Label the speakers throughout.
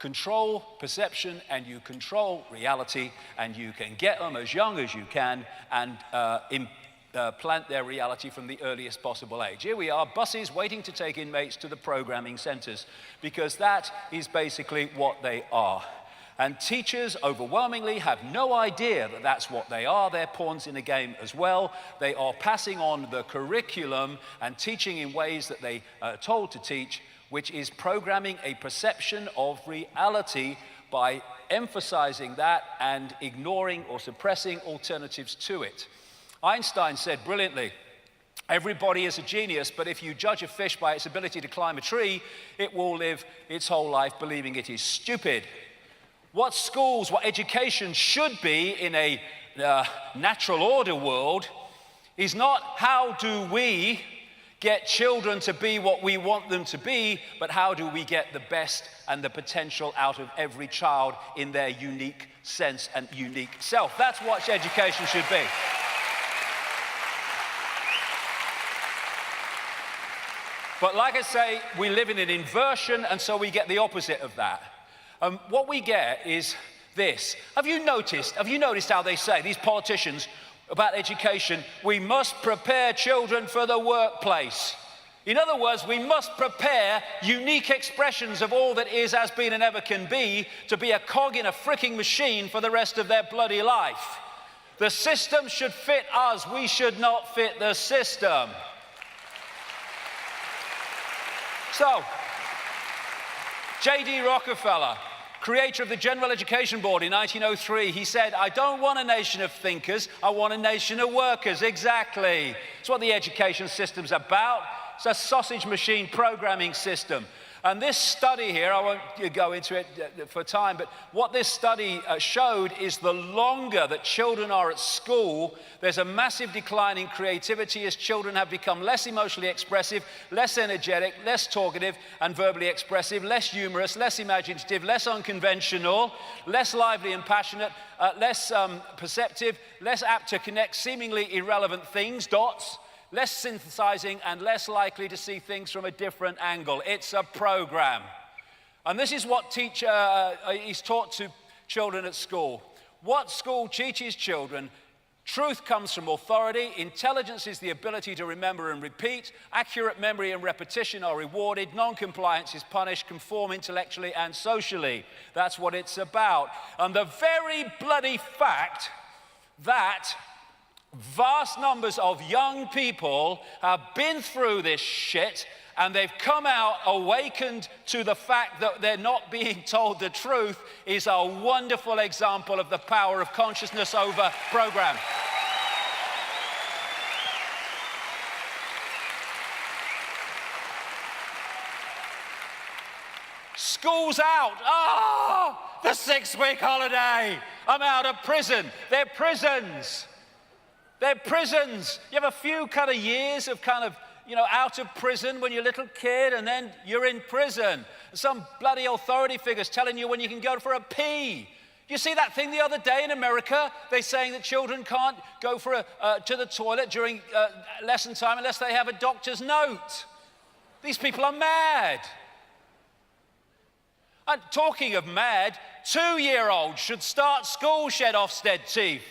Speaker 1: control perception and you control reality, and you can get them as young as you can and plant their reality from the earliest possible age. Here we are, buses waiting to take inmates to the programming centers, because that is basically what they are. And teachers overwhelmingly have no idea that that's what they are. They're pawns in the game as well. They are passing on the curriculum and teaching in ways that they are told to teach, which is programming a perception of reality by emphasizing that and ignoring or suppressing alternatives to it. Einstein said brilliantly, everybody is a genius, but if you judge a fish by its ability to climb a tree, it will live its whole life believing it is stupid. What schools, what education should be in a natural order world is not how do we get children to be what we want them to be, but how do we get the best and the potential out of every child in their unique sense and unique self. That's what education should be. But like I say, we live in an inversion, and so we get the opposite of that. What we get is this. Have you noticed how they say, these politicians, about education, we must prepare children for the workplace. In other words, we must prepare unique expressions of all that is, has been, and ever can be to be a cog in a freaking machine for the rest of their bloody life. The system should fit us. We should not fit the system. So, J.D. Rockefeller, creator of the General Education Board in 1903, he said, I don't want a nation of thinkers, I want a nation of workers. Exactly. It's what the education system's about. It's a sausage machine programming system. And this study here, I won't go into it for time, but what this study showed is the longer that children are at school, there's a massive decline in creativity as children have become less emotionally expressive, less energetic, less talkative and verbally expressive, less humorous, less imaginative, less unconventional, less lively and passionate, less perceptive, less apt to connect seemingly irrelevant things, dots, less synthesizing, and less likely to see things from a different angle. It's a program. And this is what is taught to children at school. What school teaches children: truth comes from authority, intelligence is the ability to remember and repeat, accurate memory and repetition are rewarded, non-compliance is punished, conform intellectually and socially. That's what it's about. And the very bloody fact that vast numbers of young people have been through this shit and they've come out awakened to the fact that they're not being told the truth is a wonderful example of the power of consciousness over program. School's out. Oh, the 6-week holiday. I'm out of prison. They're prisons. They're prisons. You have a few kind of years of out of prison when you're a little kid, and then you're in prison. Some bloody authority figure's telling you when you can go for a pee. You see that thing the other day in America? They're saying that children can't go to the toilet during lesson time unless they have a doctor's note. These people are mad. And talking of mad, 2-year-olds should start school, shed Ofsted teeth.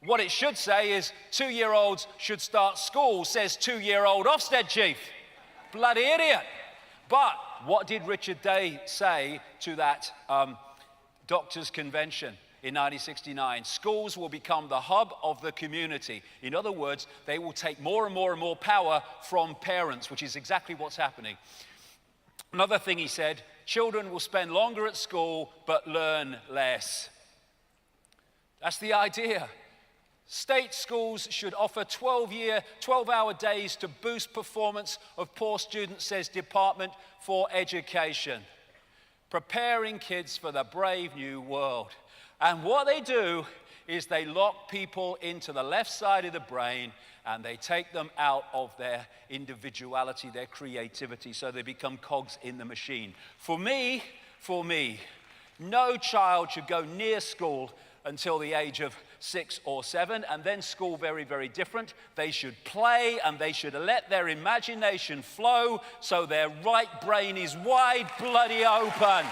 Speaker 1: What it should say is 2-year-olds should start school, says 2-year-old Ofsted chief. Bloody idiot. But what did Richard Day say to that doctors' convention in 1969? Schools will become the hub of the community. In other words, they will take more and more and more power from parents, which is exactly what's happening. Another thing he said, children will spend longer at school but learn less. That's the idea. State schools should offer 12-hour days to boost performance of poor students, says Department for Education. Preparing kids for the brave new world. And what they do is they lock people into the left side of the brain and they take them out of their individuality, their creativity, so they become cogs in the machine. For me, no child should go near school until the age of 6 or 7, and then school very, very different. They should play and they should let their imagination flow so their right brain is wide bloody open.